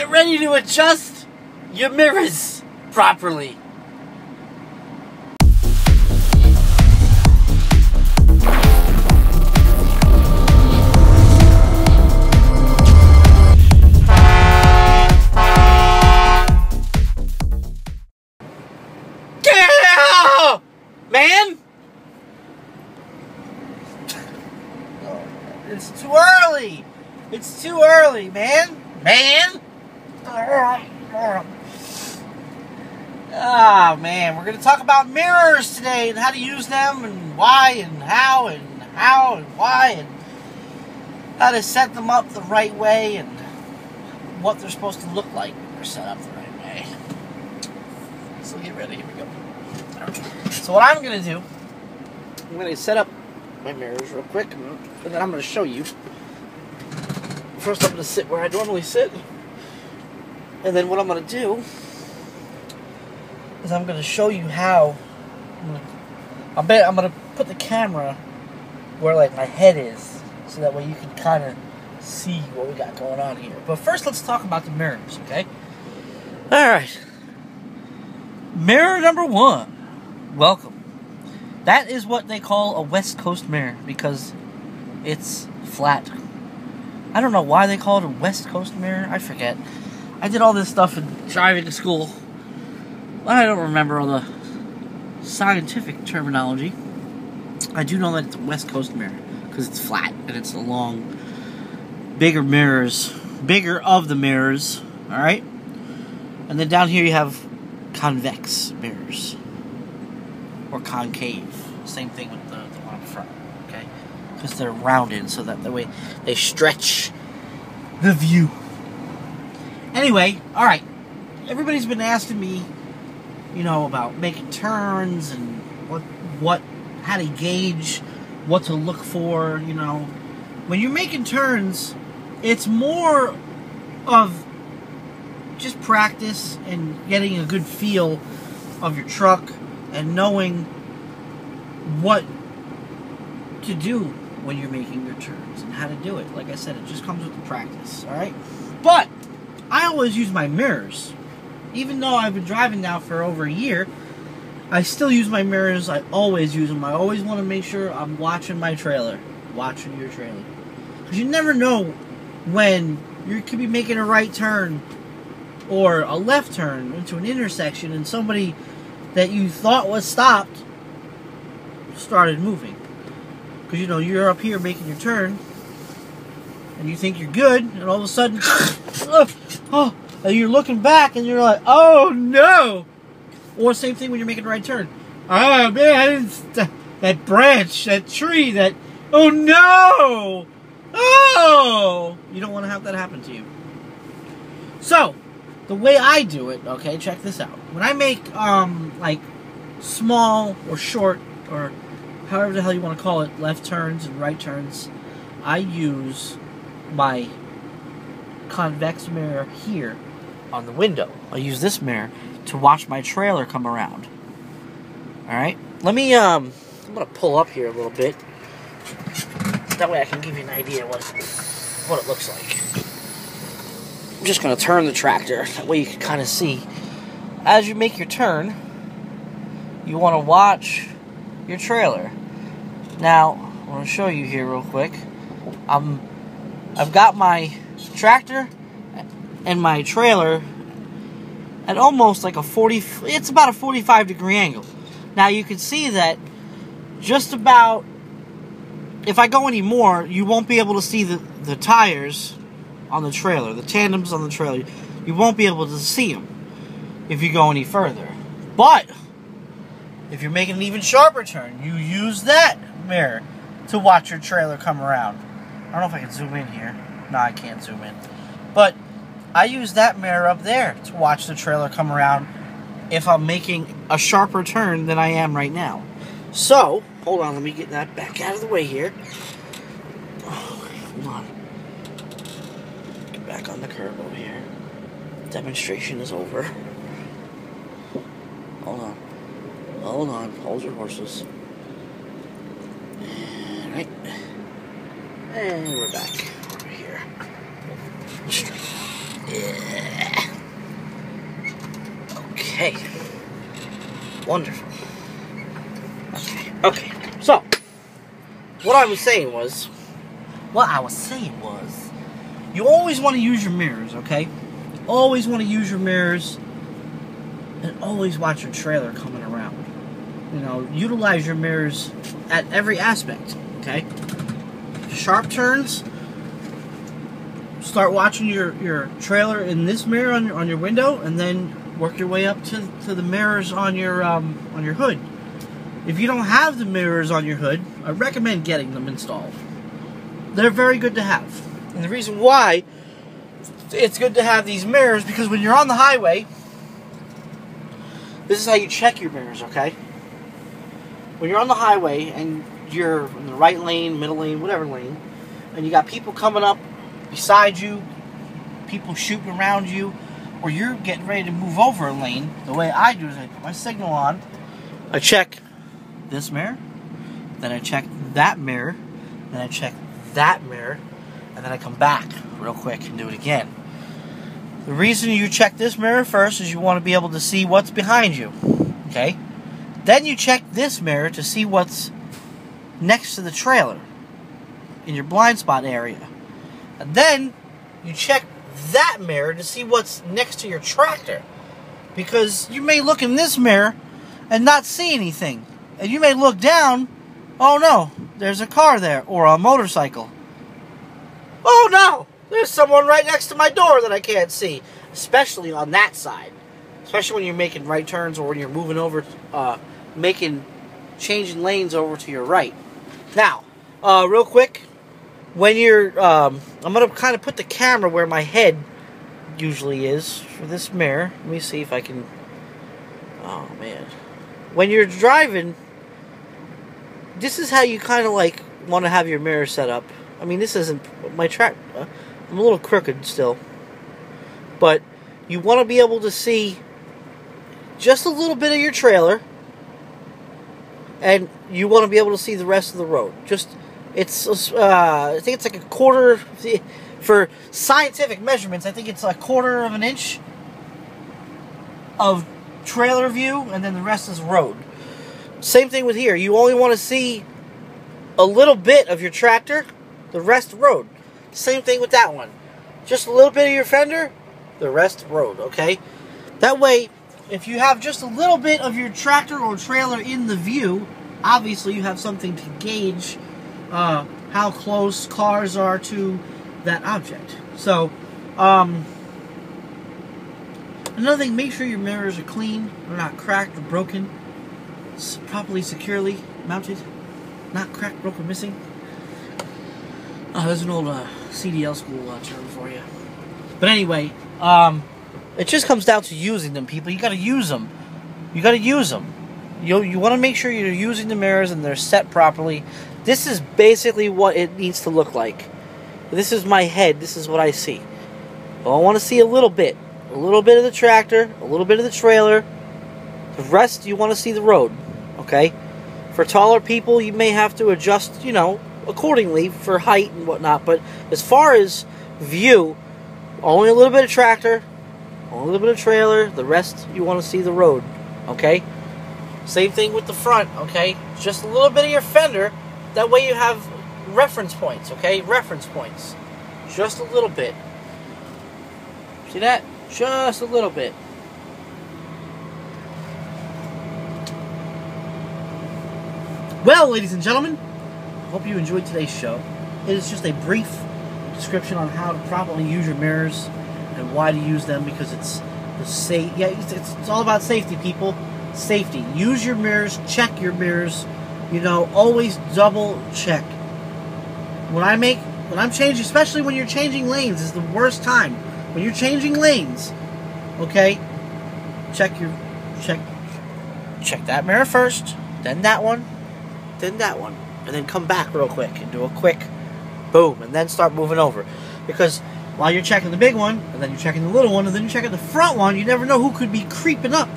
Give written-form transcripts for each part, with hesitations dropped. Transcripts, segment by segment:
get ready to adjust your mirrors properly. Yeah! Man! It's too early! It's too early, man! Man! Ah, man, we're going to talk about mirrors today and how to use them and why and how and why and how to set them up the right way and what they're supposed to look like when they're set up the right way. So get ready, here we go. Right. So what I'm going to do, I'm going to set up my mirrors real quick and then I'm going to show you. First I'm going to sit where I normally sit. And then what I'm going to do is I'm going to show you how I'm going to put the camera where like my head is so that way you can kind of see what we got going on here. But first let's talk about the mirrors, okay? Alright. Mirror number 1. Welcome. That is what they call a West Coast mirror because it's flat. I don't know why they call it a West Coast mirror. I forget. I did all this stuff in driving to school. I don't remember all the scientific terminology. I do know that it's a West Coast mirror because it's flat and it's a long, bigger mirrors, bigger of the mirrors. All right, and then down here you have convex mirrors or concave. Same thing with the one up front. Okay, because they're rounded so that the way they stretch the view. Anyway, alright, everybody's been asking me, you know, about making turns and how to gauge what to look for, you know. When you're making turns, it's more of just practice and getting a good feel of your truck and knowing what to do when you're making your turns and how to do it. Like I said, it just comes with the practice, alright? But I always use my mirrors. Even though I've been driving now for over a year, I still use my mirrors. I always use them. I always want to make sure I'm watching my trailer. Watching your trailer. Because you never know when you could be making a right turn or a left turn into an intersection and somebody that you thought was stopped started moving. Because, you know, you're up here making your turn and you think you're good, and all of a sudden, and you're looking back, and you're like, oh no! Or same thing when you're making a right turn. Oh man, that branch, that tree, oh no! Oh! You don't want to have that happen to you. So, the way I do it, okay, check this out. When I make, like, small or short, or however the hell you want to call it, left turns and right turns, I use my convex mirror here on the window. I'll use this mirror to watch my trailer come around. Alright? Let me, I'm going to pull up here a little bit. That way I can give you an idea what it looks like. I'm just going to turn the tractor. That way you can kind of see. As you make your turn, you want to watch your trailer. Now, I want to show you here real quick. I've got my tractor and my trailer at almost like it's about a 45 degree angle. Now you can see that just about, if I go any more, you won't be able to see the tires on the trailer, the tandems on the trailer. You won't be able to see them if you go any further. But if you're making an even sharper turn, you use that mirror to watch your trailer come around. I don't know if I can zoom in here. No, I can't zoom in. But I use that mirror up there to watch the trailer come around if I'm making a sharper turn than I am right now. So, hold on, let me get that back out of the way here. Oh, hold on. Get back on the curb over here. Demonstration is over. Hold on. Hold on. Hold your horses. Alright. And we're back over here. Yeah. Okay. Wonderful. Okay. So, what I was saying was, you always want to use your mirrors, okay? Always want to use your mirrors, and always watch your trailer coming around. You know, utilize your mirrors at every aspect, okay? Sharp turns. Start watching your trailer in this mirror on your window, and then work your way up to the mirrors on your hood. If you don't have the mirrors on your hood, I recommend getting them installed. They're very good to have. And the reason why it's good to have these mirrors, because when you're on the highway, this is how you check your mirrors, okay? When you're on the highway and you're in the right lane, middle lane, whatever lane, and you got people coming up beside you, people shooting around you, or you're getting ready to move over a lane, the way I do is I put my signal on, I check this mirror, then I check that mirror, then I check that mirror, and then I come back real quick and do it again. The reason you check this mirror first is you want to be able to see what's behind you, okay? Then you check this mirror to see what's next to the trailer in your blind spot area. And then you check that mirror to see what's next to your tractor. Because you may look in this mirror and not see anything. And you may look down, oh no, there's a car there, or a motorcycle. Oh no, there's someone right next to my door that I can't see. Especially on that side. Especially when you're making right turns, or when you're moving over, changing lanes over to your right. Now, real quick, when you're, I'm going to kind of put the camera where my head usually is for this mirror. Let me see if I can, oh man. When you're driving, this is how you kind of like want to have your mirror set up. I mean, this isn't my track. I'm a little crooked still. But you want to be able to see just a little bit of your trailer, and you want to be able to see the rest of the road. Just, it's, I think it's like a quarter, for scientific measurements, I think it's a quarter of an inch of trailer view, and then the rest is road. Same thing with here. You only want to see a little bit of your tractor, the rest road. Same thing with that one. Just a little bit of your fender, the rest road, okay? That way, if you have just a little bit of your tractor or trailer in the view, obviously you have something to gauge how close cars are to that object. So, another thing, make sure your mirrors are clean, they're not cracked or broken, properly securely mounted, not cracked, broken, missing. There's an old CDL school term for you. But anyway, it just comes down to using them, people. You gotta use them. You gotta use them. You want to make sure you're using the mirrors and they're set properly. This is basically what it needs to look like. This is my head. This is what I see. Well, I want to see a little bit. A little bit of the tractor, a little bit of the trailer. The rest, you want to see the road. Okay? For taller people, you may have to adjust, you know, accordingly for height and whatnot. But as far as view, only a little bit of tractor, only a little bit of trailer. The rest, you want to see the road. Okay? Same thing with the front, okay? Just a little bit of your fender. That way you have reference points, okay? Reference points. Just a little bit. See that? Just a little bit. Well, ladies and gentlemen, I hope you enjoyed today's show. It is just a brief description on how to properly use your mirrors and why to use them, because it's the safe. Yeah, it's all about safety, people. Safety. Use your mirrors. Check your mirrors. You know, always double check. When I'm changing, especially when you're changing lanes, is the worst time. When you're changing lanes, okay, check that mirror first, then that one, and then come back real quick and do a quick boom, and then start moving over. Because while you're checking the big one, and then you're checking the little one, and then you're checking the front one, you never know who could be creeping up,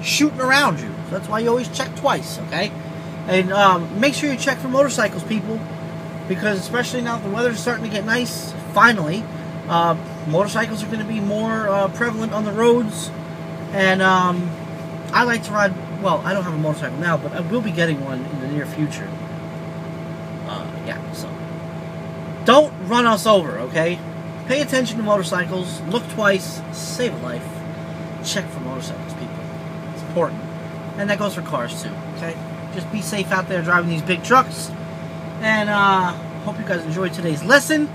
shooting around you. So that's why you always check twice, okay? And make sure you check for motorcycles, people, because especially now that the weather's starting to get nice, finally, motorcycles are going to be more prevalent on the roads, and I like to ride, well, I don't have a motorcycle now, but I will be getting one in the near future. Yeah, so. Don't run us over, okay? Pay attention to motorcycles, look twice, save a life. Check for motorcycles, people. It's important. And that goes for cars, too, okay? Just be safe out there driving these big trucks. And, hope you guys enjoyed today's lesson.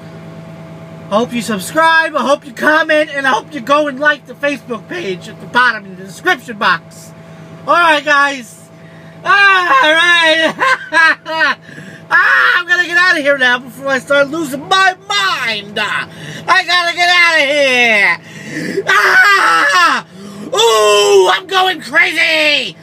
I hope you subscribe, I hope you comment, and I hope you go and like the Facebook page at the bottom in the description box. Alright, guys. Alright. I'm gonna get out of here now before I start losing my mind. I gotta get out of here. Ooh, I'm going crazy.